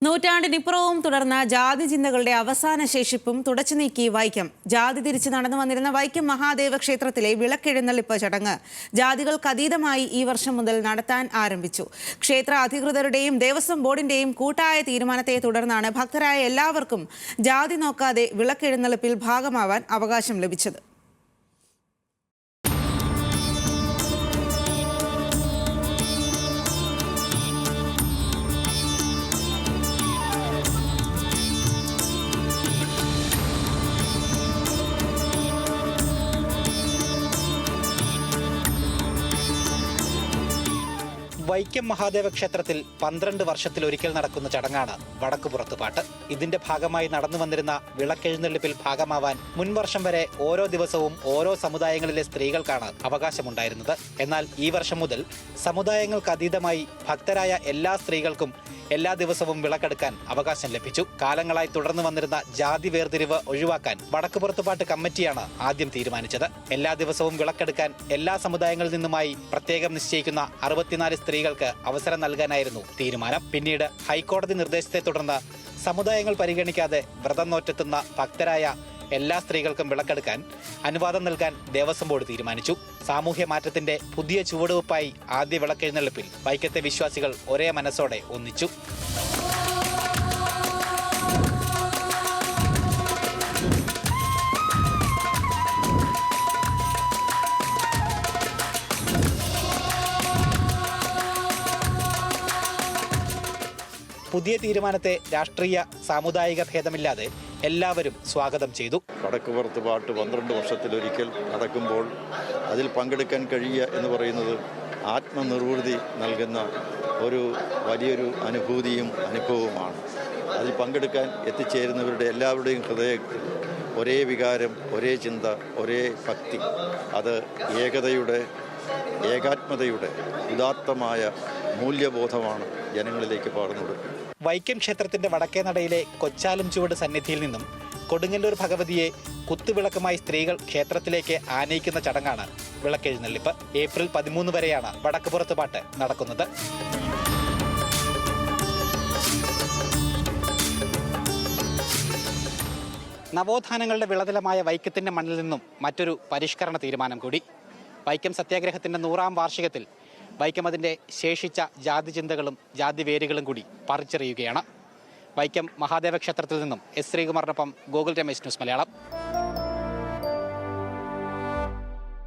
നൂറ്റാണ്ടിനിപ്പുറവും തുടർന്ന ജാതി ചിന്തകളുടെ അവസാന ശേഷിപ്പും തുടച്ചു നീക്കി വൈക്കം. ജാതി തിരിച്ച് നടന്നു വന്നിരുന്ന വൈക്കം മഹാദേവ ക്ഷേത്രത്തിലെ വിളക്കെഴുന്നള്ളിപ്പ് ചടങ്ങ് ജാതികൾക്കതീതമായി ഈ വർഷം മുതൽ നടത്താൻ ആരംഭിച്ചു. ക്ഷേത്ര അധികൃതരുടെയും ദേവസ്വം ബോർഡിന്റെയും കൂട്ടായ തീരുമാനത്തെ തുടർന്നാണ് ഭക്തരായ എല്ലാവർക്കും ജാതി നോക്കാതെ വിളക്കെഴുന്നള്ളിപ്പിൽ ഭാഗമാവാൻ അവകാശം ലഭിച്ചത്. വൈക്കം മഹാദേവ ക്ഷേത്രത്തിൽ 12 വർഷത്തിലൊരിക്കൽ നടക്കുന്ന ചടങ്ങാണ് വടക്കുപുറത്ത് പാട്ട്. ഇതിന്റെ ഭാഗമായി നടന്നു വന്നിരുന്ന വിളക്കെഴുന്നള്ളിപ്പിൽ ഭാഗമാവാൻ മുൻവർഷം വരെ ഓരോ ദിവസവും ഓരോ സമുദായങ്ങളിലെ സ്ത്രീകൾക്കാണ് അവകാശമുണ്ടായിരുന്നത്. എന്നാൽ ഈ വർഷം മുതൽ സമുദായങ്ങൾക്കതീതമായി ഭക്തരായ എല്ലാ സ്ത്രീകൾക്കും എല്ലാ ദിവസവും വിളക്കെടുക്കാൻ അവകാശം ലഭിച്ചു. കാലങ്ങളായി തുടർന്നു വന്നിരുന്ന ജാതി വേർതിരിവ് ഒഴിവാക്കാൻ വടക്കുപുറത്തുപാട്ട് കമ്മിറ്റിയാണ് ആദ്യം തീരുമാനിച്ചത്. എല്ലാ ദിവസവും വിളക്കെടുക്കാൻ എല്ലാ സമുദായങ്ങളിൽ നിന്നുമായി പ്രത്യേകം നിശ്ചയിക്കുന്ന 64 സ്ത്രീകൾക്ക് അവസരം നൽകാനായിരുന്നു തീരുമാനം. പിന്നീട് ഹൈക്കോടതി നിർദ്ദേശത്തെ തുടർന്ന് സമുദായങ്ങൾ പരിഗണിക്കാതെ വ്രതം നോറ്റെത്തുന്ന ഭക്തരായ എല്ലാ സ്ത്രീകൾക്കും വിളക്കെടുക്കാൻ അനുവാദം നൽകാൻ ദേവസ്വം ബോർഡ് തീരുമാനിച്ചു. സാമൂഹ്യ മാറ്റത്തിന്റെ പുതിയ ചുവടുവെപ്പായി ആദ്യ വിളക്കെഴുന്നള്ളിപ്പിൽ വൈക്കത്തെ വിശ്വാസികൾ ഒരേ മനസ്സോടെ ഒന്നിച്ചു. പുതിയ തീരുമാനത്തെ രാഷ്ട്രീയ സാമുദായിക ഭേദമില്ലാതെ എല്ലാവരും സ്വാഗതം ചെയ്തു. വടക്കുപുറത്ത് പാട്ട് 12 വർഷത്തിലൊരിക്കൽ നടക്കുമ്പോൾ അതിൽ പങ്കെടുക്കാൻ കഴിയുക എന്ന് പറയുന്നത് ആത്മനിർവൃതി നൽകുന്ന ഒരു വലിയൊരു അനുഭൂതിയും അനുഭവവുമാണ്. അതിൽ പങ്കെടുക്കാൻ എത്തിച്ചേരുന്നവരുടെ എല്ലാവരുടെയും ഹൃദയത്തിൽ ഒരേ വികാരം, ഒരേ ചിന്ത, ഒരേ ഭക്തി. അത് ഏകതയുടെ, ഏകാത്മതയുടെ ഉദാത്തമായ മൂല്യബോധമാണ് ജനങ്ങളിലേക്ക് പകർന്നു കൊടുക്കുന്നത്. വൈക്കം ക്ഷേത്രത്തിന്റെ വടക്കേ നടയിലെ കൊച്ചാലും ചുവട് സന്നിധിയിൽ നിന്നും കൊടുങ്ങല്ലൂർ ഭഗവതിയെ കുത്തുവിളക്കുമായി സ്ത്രീകൾ ക്ഷേത്രത്തിലേക്ക് ആനയിക്കുന്ന ചടങ്ങാണ് വിളക്കെഴുന്നള്ളിപ്പ്. ഏപ്രിൽ 13 വരെയാണ് വടക്കുപുറത്ത് പാട്ട് നടക്കുന്നത്. നവോത്ഥാനങ്ങളുടെ വിളനിലമായ വൈക്കത്തിന്റെ മണ്ണിൽ നിന്നും മറ്റൊരു പരിഷ്കരണ തീരുമാനം കൂടി. വൈക്കം സത്യാഗ്രഹത്തിന്റെ 100ാം വാർഷികത്തിൽ വൈക്കം അതിൻ്റെ ശേഷിച്ച ജാതി ചിന്തകളും ജാതി വേരുകളും കൂടി പറിച്ചെറിയുകയാണ്. വൈക്കം മഹാദേവ ക്ഷേത്രത്തിൽ നിന്നും എസ് ശ്രീകുമാറിനൊപ്പം ഗോകുൽ രമേശ്, ന്യൂസ് മലയാളം.